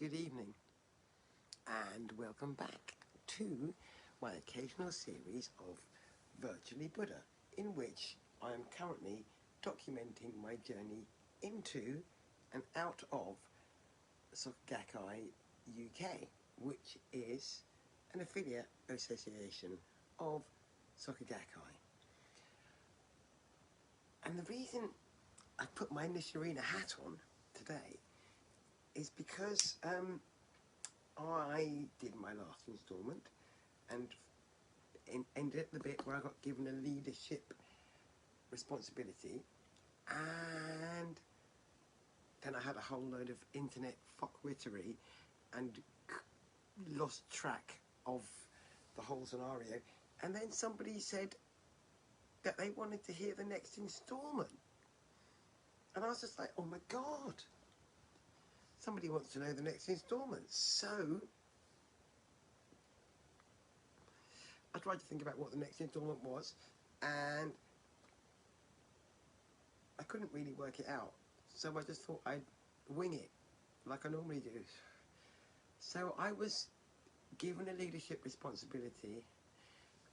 good evening, and welcome back to my occasional series of Virtually Buddha, in which I am currently documenting my journey into and out of Soka Gakkai UK, which is an affiliate association of Soka Gakkai. And the reason I put my Nisharina hat on today is because I did my last instalment and ended at the bit where I got given a leadership responsibility, and then I had a whole load of internet fuckwittery and lost track of the whole scenario, and then somebody said that they wanted to hear the next instalment, and I was just like, oh my god, somebody wants to know the next instalment. So I tried to think about what the next instalment was, and I couldn't really work it out. So I just thought I'd wing it, like I normally do. So I was given a leadership responsibility,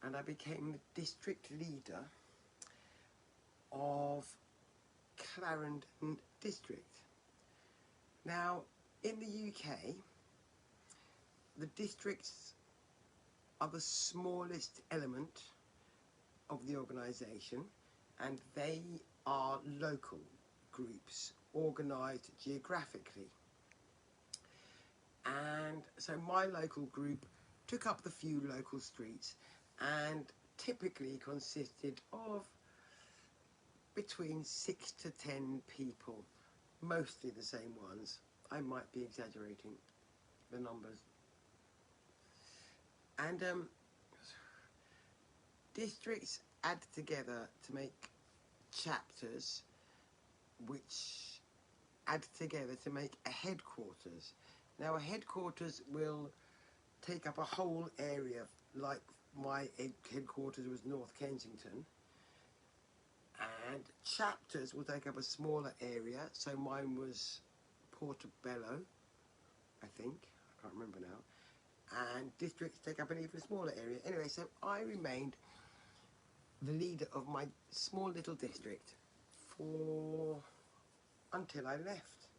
and I became the district leader of Clarendon District. Now, in the UK, the districts are the smallest element of the organisation, and they are local groups organised geographically. And so my local group took up the few local streets and typically consisted of between 6 to 10 people, mostly the same ones. I might be exaggerating the numbers. And districts add together to make chapters, which add together to make a headquarters. Now, a headquarters will take up a whole area, like my headquarters was North Kensington, and chapters will take up a smaller area, so mine was Portobello, I think, I can't remember now, and districts take up an even smaller area. Anyway, so I remained the leader of my small little district until I left,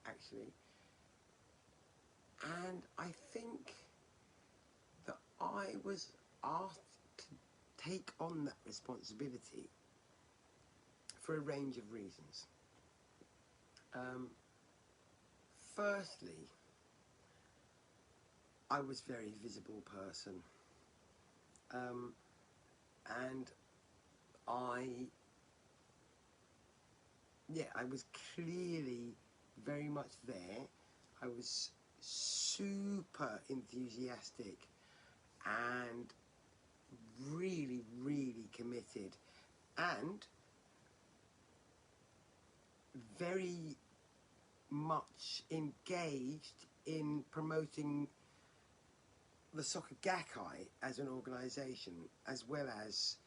actually. And I think that I was asked to take on that responsibility for a range of reasons. Firstly, I was a very visible person, and I was clearly very much there. I was super enthusiastic and really, really committed, and very much engaged in promoting the Soka Gakkai as an organisation, as well as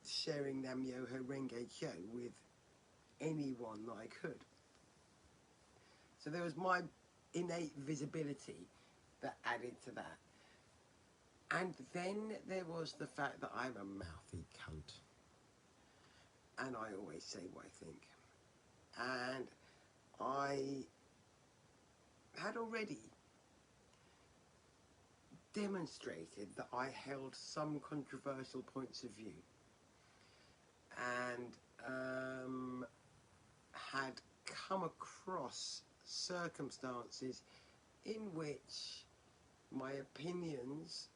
sharing Nam-myoho Renge Kyo with anyone that I could. So there was my innate visibility that added to that. And then there was the fact that I'm a mouthy cunt. And I always say what I think. And I had already demonstrated that I held some controversial points of view, and had come across circumstances in which my opinions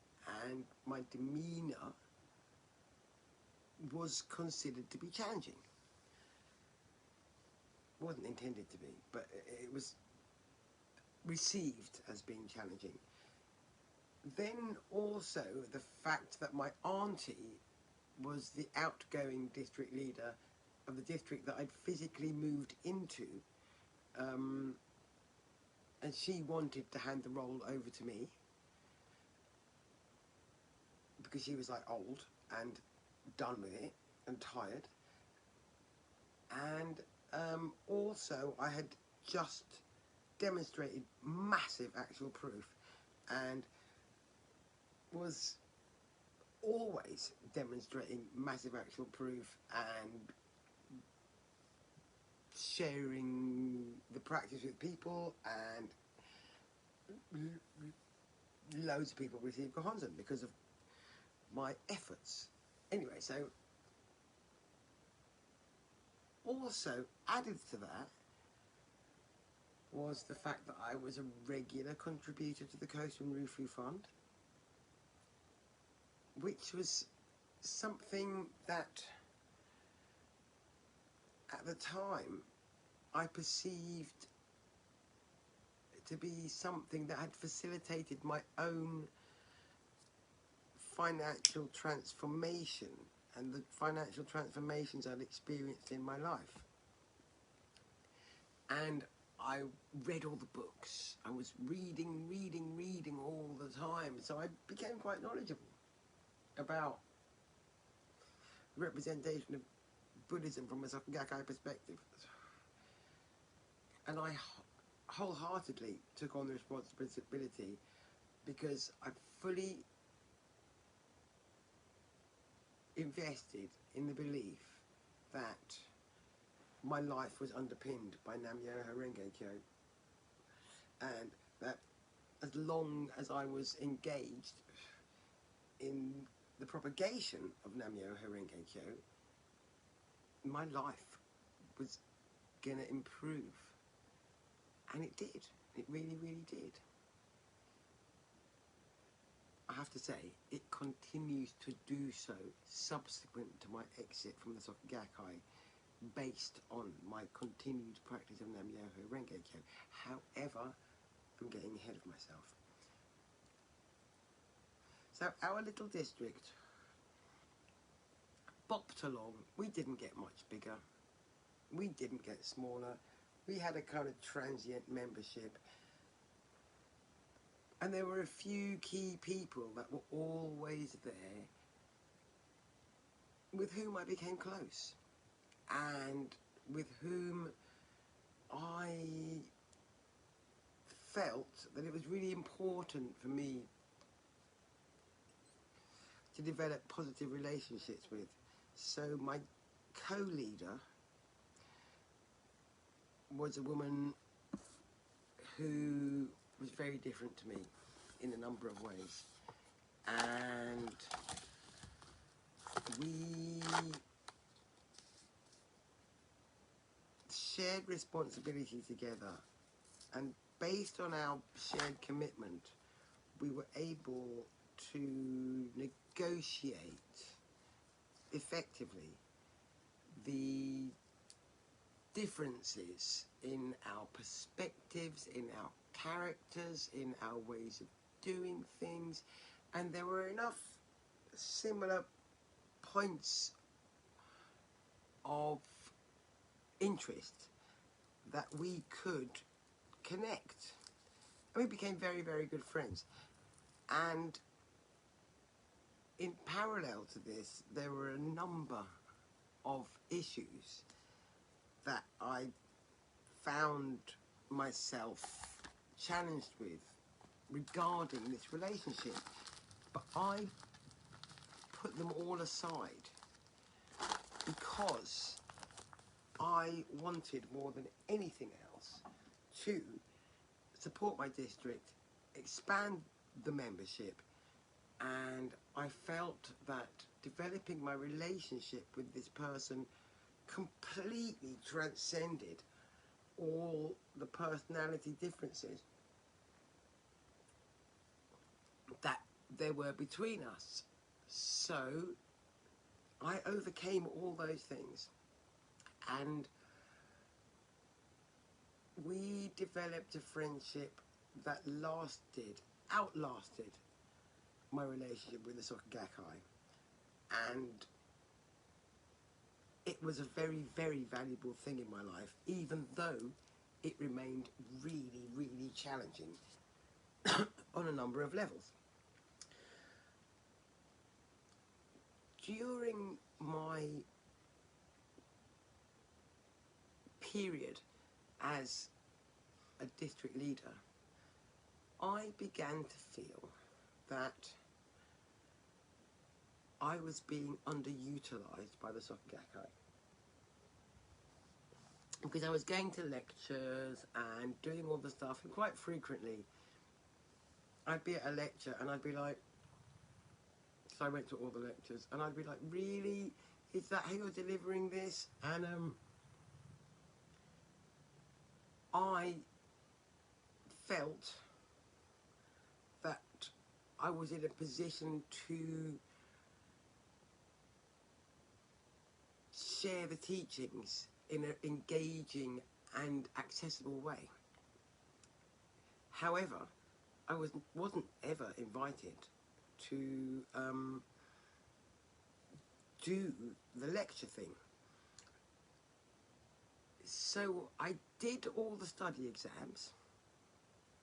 and my demeanour was considered to be challenging. It wasn't intended to be, but it was received as being challenging. Then also the fact that my auntie was the outgoing district leader of the district that I'd physically moved into, and she wanted to hand the role over to me because she was like old and done with it and tired. And also I had just demonstrated massive actual proof and was always demonstrating massive actual proof and sharing the practice with people, and loads of people received Gohonzon because of my efforts. Anyway, so also added to that was the fact that I was a regular contributor to the Kosen Rufu Fund, which was something that at the time I perceived to be something that had facilitated my own financial transformation and the financial transformations I'd experienced in my life. And I read all the books. I was reading all the time. So I became quite knowledgeable about representation of Buddhism from a Soka Gakkai perspective. And I wholeheartedly took on the responsibility because I fully invested in the belief that my life was underpinned by Nam-myoho Renge Kyo, and that as long as I was engaged in the propagation of Nam-myoho Renge Kyo, my life was going to improve. And it did. It really, really did. I have to say, it continues to do so subsequent to my exit from the Soka Gakkai, based on my continued practice of Nam-myoho Renge Kyo. However, I'm getting ahead of myself. So our little district bopped along. We didn't get much bigger. We didn't get smaller. We had a kind of transient membership. And there were a few key people that were always there with whom I became close and with whom I felt that it was really important for me to develop positive relationships with. So my co-leader was a woman who was very different to me in a number of ways, and we shared responsibility together, and based on our shared commitment we were able to negotiate effectively the differences in our perspectives, in our characters, in our ways of doing things, and there were enough similar points of interest that we could connect, and we became very, very good friends. And in parallel to this, there were a number of issues that I found myself challenged with regarding this relationship, but I put them all aside because I wanted more than anything else to support my district, expand the membership, and I felt that developing my relationship with this person completely transcended all the personality differences that there were between us. So I overcame all those things, and we developed a friendship that outlasted my relationship with the Soka Gakkai, and it was a very, very valuable thing in my life, even though it remained really, really challenging on a number of levels. During my period as a district leader, I began to feel that I was being underutilised by the Soka Gakkai. Because I was going to lectures and doing all the stuff, and quite frequently I'd be at a lecture and I'd be like, so I went to all the lectures and I'd be like, really? Is that how you're delivering this? And I felt that I was in a position to share the teachings in an engaging and accessible way. However, I wasn't ever invited to do the lecture thing. So I did all the study exams,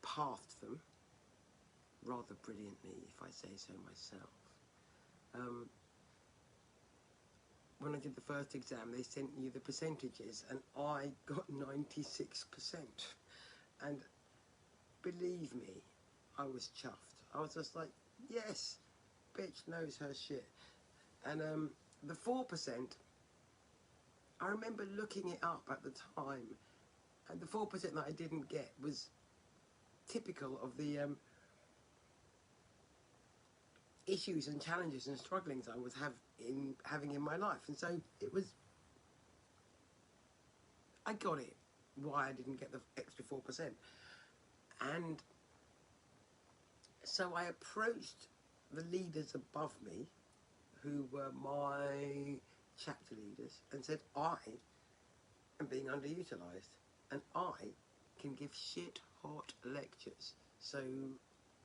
passed them rather brilliantly, if I say so myself. When I did the first exam, they sent you the percentages, and I got 96%. And believe me, I was chuffed. I was just like, yes, bitch knows her shit. And the 4%, I remember looking it up at the time, and the 4% that I didn't get was typical of the issues and challenges and strugglings I was having in my life. And so it was, I got it, why I didn't get the extra 4%. And so I approached the leaders above me, who were my chapter leaders, and said, I am being underutilised, and I can give shit hot lectures. So,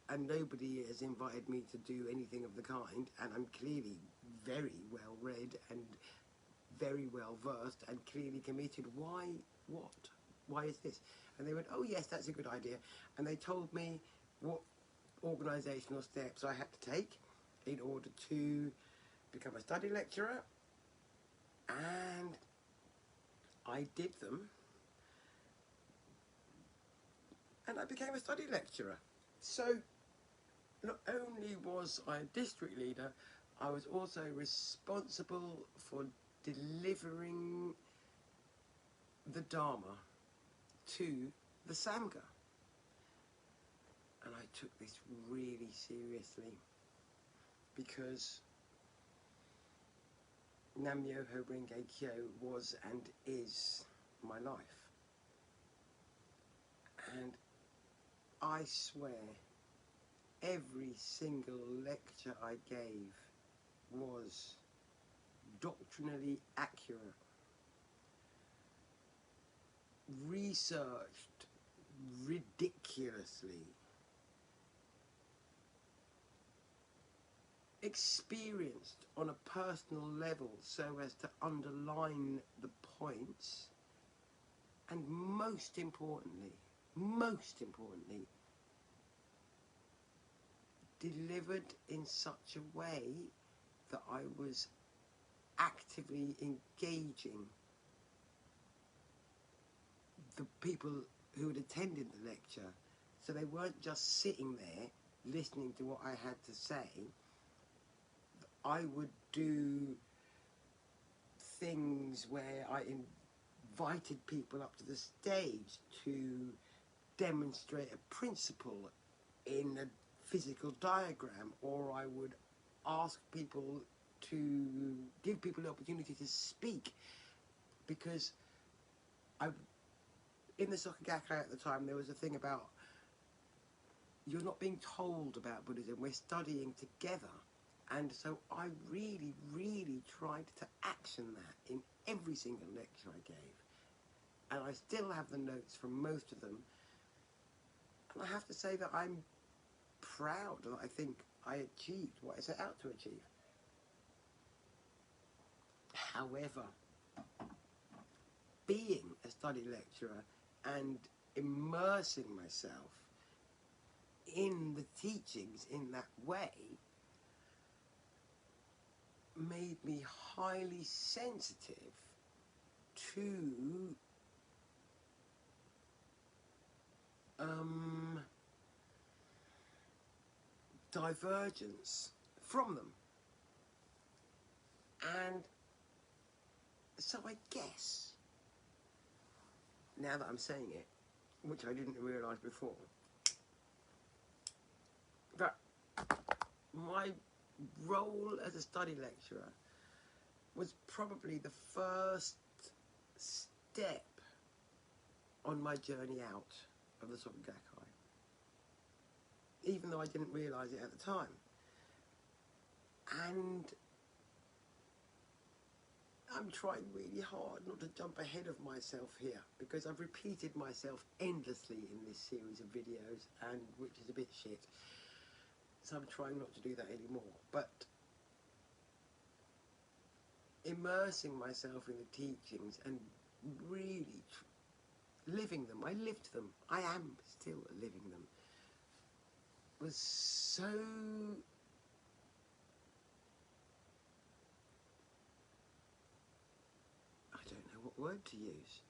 and nobody has invited me to do anything of the kind, and I'm clearly very well read and very well versed and clearly committed. Why? What? Why is this? And they went, oh yes, that's a good idea. And they told me what organisational steps I had to take in order to become a study lecturer, and I did them, and I became a study lecturer. So not only was I a district leader, I was also responsible for delivering the Dharma to the Sangha. And I took this really seriously, because Nam-myoho Renge Kyo was and is my life. And I swear, every single lecture I gave was doctrinally accurate, researched ridiculously, experienced on a personal level so as to underline the points, and most importantly, delivered in such a way that I was actively engaging the people who had attended the lecture, so they weren't just sitting there listening to what I had to say. I would do things where I invited people up to the stage to demonstrate a principle in a physical diagram, or I would ask people to give people the opportunity to speak, because in the Soka Gakkai at the time there was a thing about, you're not being told about Buddhism, we're studying together. And so I really, really tried to action that in every single lecture I gave. And I still have the notes from most of them. And I have to say that I'm proud that I think I achieved what I set out to achieve. However, being a study lecturer and immersing myself in the teachings in that way made me highly sensitive to divergence from them. And so I guess, now that I'm saying it, which I didn't realise before, that my role as a study lecturer was probably the first step on my journey out of the Soka Gakkai, even though I didn't realise it at the time. And I'm trying really hard not to jump ahead of myself here, because I've repeated myself endlessly in this series of videos, and which is a bit shit. So I'm trying not to do that anymore. But immersing myself in the teachings and really living them, I lived them, I am still living them, was so I don't know what word to use.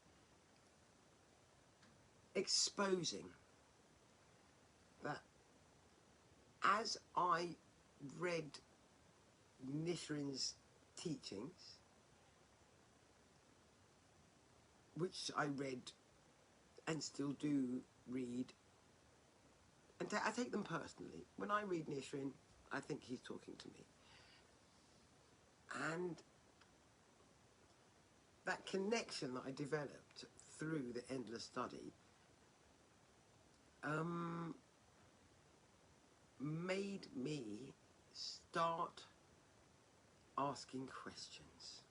Exposing that as I read Nichiren's teachings, which I read and still do read, and I take them personally. When I read Nichiren, I think he's talking to me. And that connection that I developed through the endless study made me start asking questions.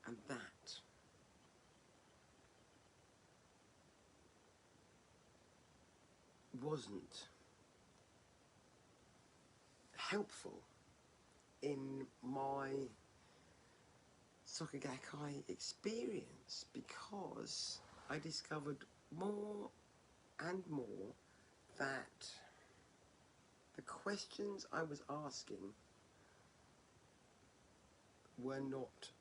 And that wasn't helpful in my Soka Gakkai experience, because I discovered more and more that the questions I was asking were not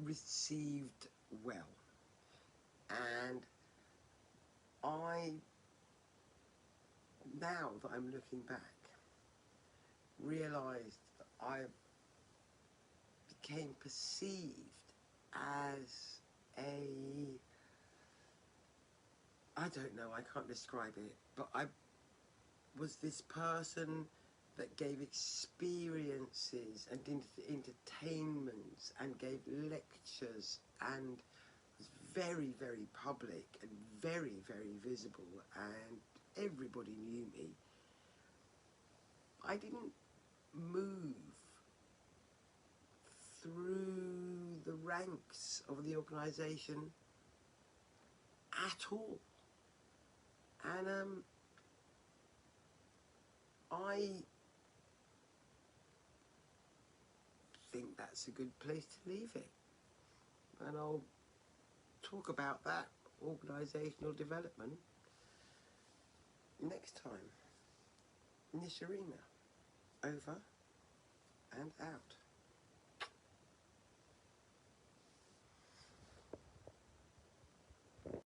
received well. And I, now that I'm looking back, realised that I became perceived as I don't know, I can't describe it, but I was this person that gave experiences and entertainments and gave lectures and was very, very public and very, very visible, and everybody knew me. I didn't move through the ranks of the organisation at all. And I think that's a good place to leave it. And I'll talk about that organisational development next time. Nichirina, over and out.